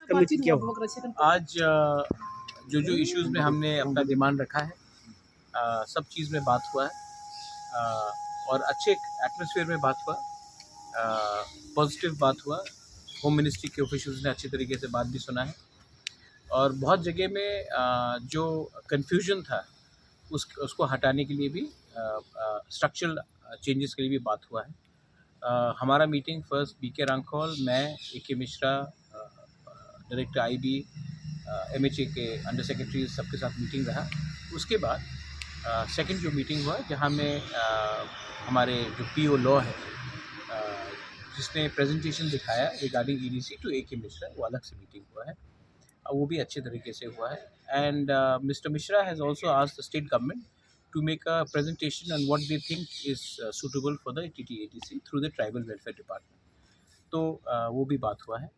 Committee क्या हो? आज जो इश्यूज़ में हमने अपना डिमांड रखा है, सब चीज़ में बात हुआ है, और अच्छे एटमॉस्फेयर में बात हुआ, पॉजिटिव बात हुआ। होम मिनिस्ट्री के ऑफिशियल्स ने अच्छी तरीके से बात भी सुना है, और बहुत जगह में जो कन्फ्यूजन था उसको हटाने के लिए भी, स्ट्रक्चरल चेंजेस के लिए भी बात हुआ है। हमारा मीटिंग फर्स्ट बीके रांखौल, मैं, A K. Mishra, director IB, MHA के अंडर सेक्रेटरी, सबके साथ मीटिंग रहा। उसके बाद सेकंड जो मीटिंग हुआ, जहाँ में हमारे जो पीओ लॉ है, जिसने प्रेजेंटेशन दिखाया regarding EDC to A K. Mishra, वो अलग से मीटिंग हुआ है। वो भी अच्छे तरीके से हुआ है। And mister Mishra has also asked the state government to make a presentation on what they think is suitable for the TTATC through the Tribal Welfare Department. तो वो भी बात हुआ है।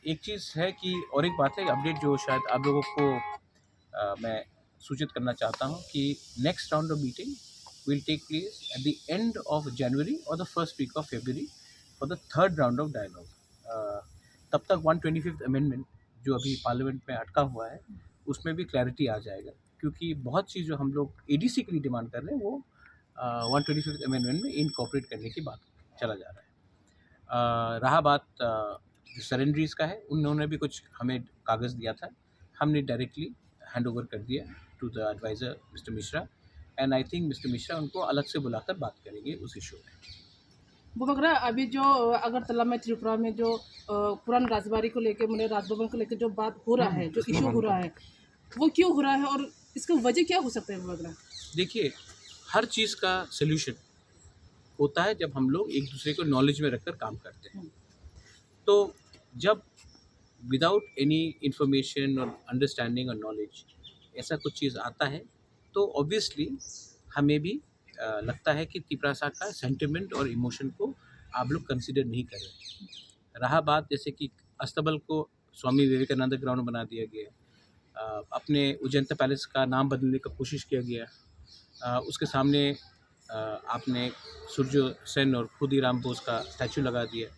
एक चीज़ है कि, और एक बात है, अपडेट जो शायद आप लोगों को मैं सूचित करना चाहता हूँ कि next round of meeting will take place at the end of January और the first week of February for the third round of dialogue. तब तक 125th अमेंडमेंट जो अभी पार्लियामेंट में अटका हुआ है, उसमें भी क्लैरिटी आ जाएगा, क्योंकि बहुत चीज़ जो हम लोग एडीसी के लिए डिमांड कर रहे हैं वो 125th अमेंडमेंट में इनकॉर्पोरेट करने की बात चला जा रहा है। रहा बात जो सरेंडरीज का है, उन्होंने भी कुछ हमें कागज़ दिया था, हमने डायरेक्टली हैंड ओवर कर दिया to the advisor mister Mishra, and I think mister Mishra उनको अलग से बुलाकर बात करेंगे उस इशू में। वो वगैरह अभी जो अगरतला में, त्रिपुरा में जो पुरान राजबाड़ी को लेके, मतलब राजभवन को लेके जो बात हो रहा है, जो इशू हो रहा है, वो क्यों हो रहा है और इसका वजह क्या हो सकता है वगैरह? देखिए, हर चीज़ का सल्यूशन होता है जब हम लोग एक दूसरे को नॉलेज में रखकर काम करते हैं। तो जब विदाउट एनी इंफॉर्मेशन और अंडरस्टैंडिंग और नॉलेज ऐसा कुछ चीज़ आता है, तो ऑब्वियसली हमें भी लगता है कि तिपरासा का सेंटिमेंट और इमोशन को आप लोग कंसिडर नहीं कर रहे। रहा बात, जैसे कि अस्तबल को स्वामी विवेकानंद ग्राउंड बना दिया गया, अपने उजंता पैलेस का नाम बदलने का कोशिश किया गया, उसके सामने आपने सूर्य सेन और खुदीराम बोस का स्टैचू लगा दिया।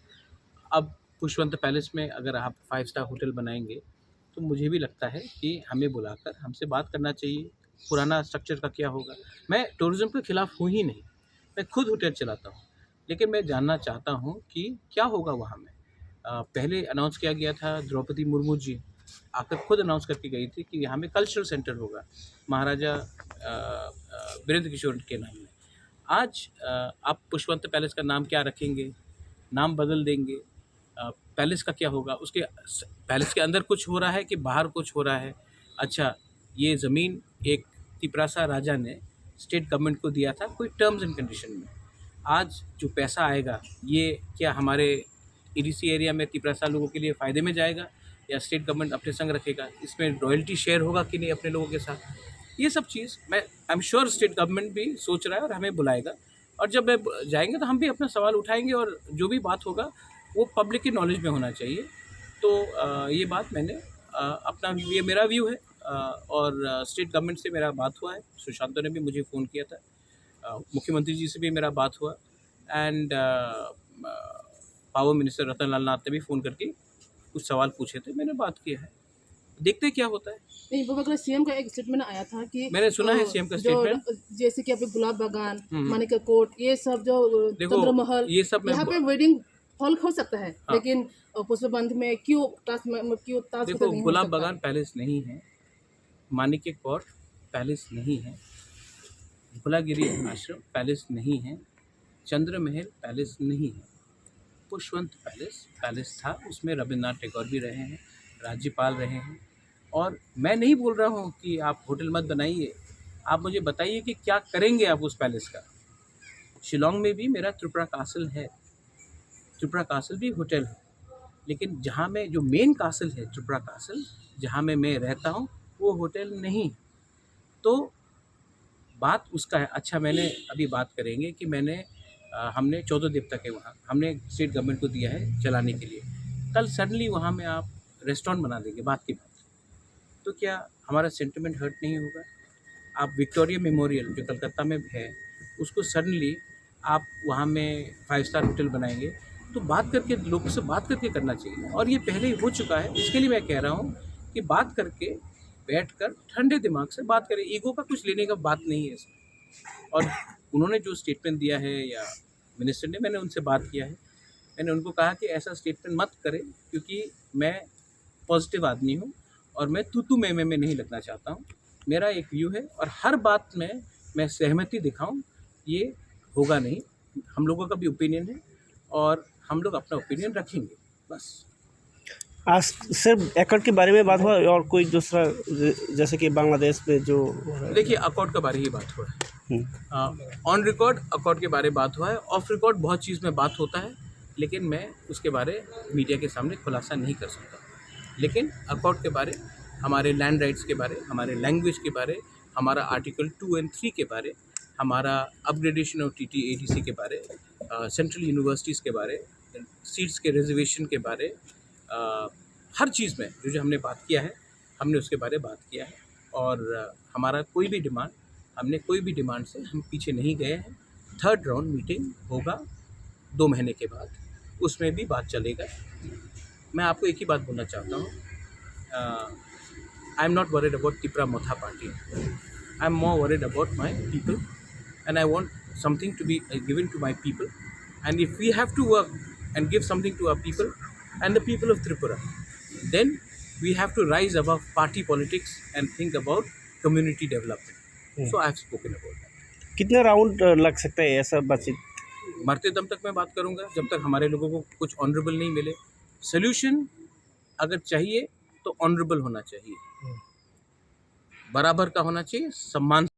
अब पुष्पवंत पैलेस में अगर आप 5 स्टार होटल बनाएंगे, तो मुझे भी लगता है कि हमें बुलाकर हमसे बात करना चाहिए, पुराना स्ट्रक्चर का क्या होगा। मैं टूरिज़्म के खिलाफ हूँ ही नहीं, मैं खुद होटल चलाता हूँ, लेकिन मैं जानना चाहता हूँ कि क्या होगा वहाँ में। पहले अनाउंस किया गया था, द्रौपदी मुर्मू जी आकर खुद अनाउंस करके गई थी कि यहाँ में कल्चरल सेंटर होगा, महाराजा वीरेंद्र किशोर के नाम में। आज आप पुष्पवंत पैलेस का नाम क्या रखेंगे, नाम बदल देंगे, पैलेस का क्या होगा, उसके पैलेस के अंदर कुछ हो रहा है कि बाहर कुछ हो रहा है। अच्छा, ये ज़मीन एक तिपरासा राजा ने स्टेट गवर्नमेंट को दिया था कोई टर्म्स एंड कंडीशन में। आज जो पैसा आएगा, ये क्या हमारे ईडीसी एरिया में तिपरासा लोगों के लिए फ़ायदे में जाएगा, या स्टेट गवर्नमेंट अपने संग रखेगा? इसमें रॉयल्टी शेयर होगा कि नहीं अपने लोगों के साथ? ये सब चीज़ मैं I am sure state government भी सोच रहा है और हमें बुलाएगा, और जब जाएंगे तो हम भी अपना सवाल उठाएंगे, और जो भी बात होगा वो पब्लिक की नॉलेज में होना चाहिए। तो ये बात मैंने अपना, ये मेरा व्यू है, और स्टेट गवर्नमेंट से मेरा बात हुआ है, सुशांतो ने भी मुझे फ़ोन किया था, मुख्यमंत्री जी से भी मेरा बात हुआ, एंड पावर मिनिस्टर रतन लाल नाथ ने भी फ़ोन करके कुछ सवाल पूछे थे, मैंने बात किया है, देखते क्या होता है। नहीं, वो वगैरह सीएम का एक स्टेटमेंट आया था कि मैंने सुना है सीएम का स्टेटमेंट, जैसे कि अभी गुलाब बागान, मानिका कोट, ये सब जो चंद्र महल, ये सब यहाँ पे वेडिंग हॉल हो सकता है, हाँ। लेकिन पुष्पबंध में क्यों ताज देखो, नहीं हो गुलाब सकता? बागान पैलेस नहीं है, मानिका कोट पैलेस नहीं है, भुलागिरी आश्रम पैलेस नहीं है, चंद्र महल पैलेस नहीं है, पुष्पवंत पैलेस था, उसमें रविन्द्रनाथ टैगोर भी रहे हैं, राज्यपाल रहे हैं। और मैं नहीं बोल रहा हूँ कि आप होटल मत बनाइए, आप मुझे बताइए कि क्या करेंगे आप उस पैलेस का। शिलोंग में भी मेरा त्रिपुरा कासल है, त्रिपुरा कासल भी होटल है, लेकिन जहाँ में जो मेन कासल है त्रिपुरा कासल, जहाँ में मैं रहता हूँ, वो होटल नहीं। तो बात उसका है। अच्छा, मैंने अभी बात करेंगे कि हमने 14 देवता के वहाँ हमने स्टेट गवर्नमेंट को दिया है चलाने के लिए, कल सडनली वहाँ में आप रेस्टोरेंट बना देंगे बात की बात, तो क्या हमारा सेंटिमेंट हर्ट नहीं होगा? आप विक्टोरिया मेमोरियल जो कलकत्ता में है, उसको सडनली आप वहाँ में 5 स्टार होटल बनाएंगे, तो बात करके लोगों से बात करके करना चाहिए, और ये पहले ही हो चुका है। इसके लिए मैं कह रहा हूँ कि बात करके बैठकर ठंडे दिमाग से बात करें, ईगो का कुछ लेने का बात नहीं है इसमें। और उन्होंने जो स्टेटमेंट दिया है या मिनिस्टर ने, मैंने उनसे बात किया है, मैंने उनको कहा कि ऐसा स्टेटमेंट मत करें, क्योंकि मैं पॉजिटिव आदमी हूँ और मैं तू मैं नहीं लगना चाहता हूँ। मेरा एक व्यू है और हर बात में मैं सहमति दिखाऊं, ये होगा नहीं। हम लोगों का भी ओपिनियन है और हम लोग अपना ओपिनियन रखेंगे, बस। आज सिर्फ एकॉर्ड के बारे में बात हुआ और कोई दूसरा, जैसे कि बांग्लादेश में जो देखिए, अकॉर्ड के बारे ही बात हुआ है। ऑन रिकॉर्ड अकॉर्ड के बारे में बात हुआ है, ऑफ रिकॉर्ड बहुत चीज़ में बात होता है, लेकिन मैं उसके बारे मीडिया के सामने खुलासा नहीं कर सकता। लेकिन अकॉर्ड के बारे, हमारे लैंड राइट्स के बारे, हमारे लैंग्वेज के बारे, हमारा आर्टिकल 2 और 3 के बारे, हमारा अपग्रेडेशन ऑफ TTATC के बारे, सेंट्रल यूनिवर्सिटीज़ के बारे, सीट्स के रिजर्वेशन के बारे, हर चीज़ में जो हमने बात किया है, हमने उसके बारे में बात किया है। और हमारा कोई भी डिमांड, हमने कोई भी डिमांड से हम पीछे नहीं गए हैं। 3rd राउंड मीटिंग होगा 2 महीने के बाद, उसमें भी बात चलेगा। मैं आपको एक ही बात बोलना चाहता हूँ, I am not worried about Tipra Motha party, I am more worried about my people, and I want something to be given to my people, and if we have to work and give something to our people and the people of Tripura, then we have to rise above party politics and think about community development. So I have spoken about that. कितने round लग सकता है ऐसा बातचीत? मरते दम तक मैं बात करूंगा, जब तक हमारे लोगों को कुछ ऑनरेबल नहीं मिले। सोल्यूशन अगर चाहिए तो ऑनरेबल होना चाहिए, बराबर का होना चाहिए, सम्मान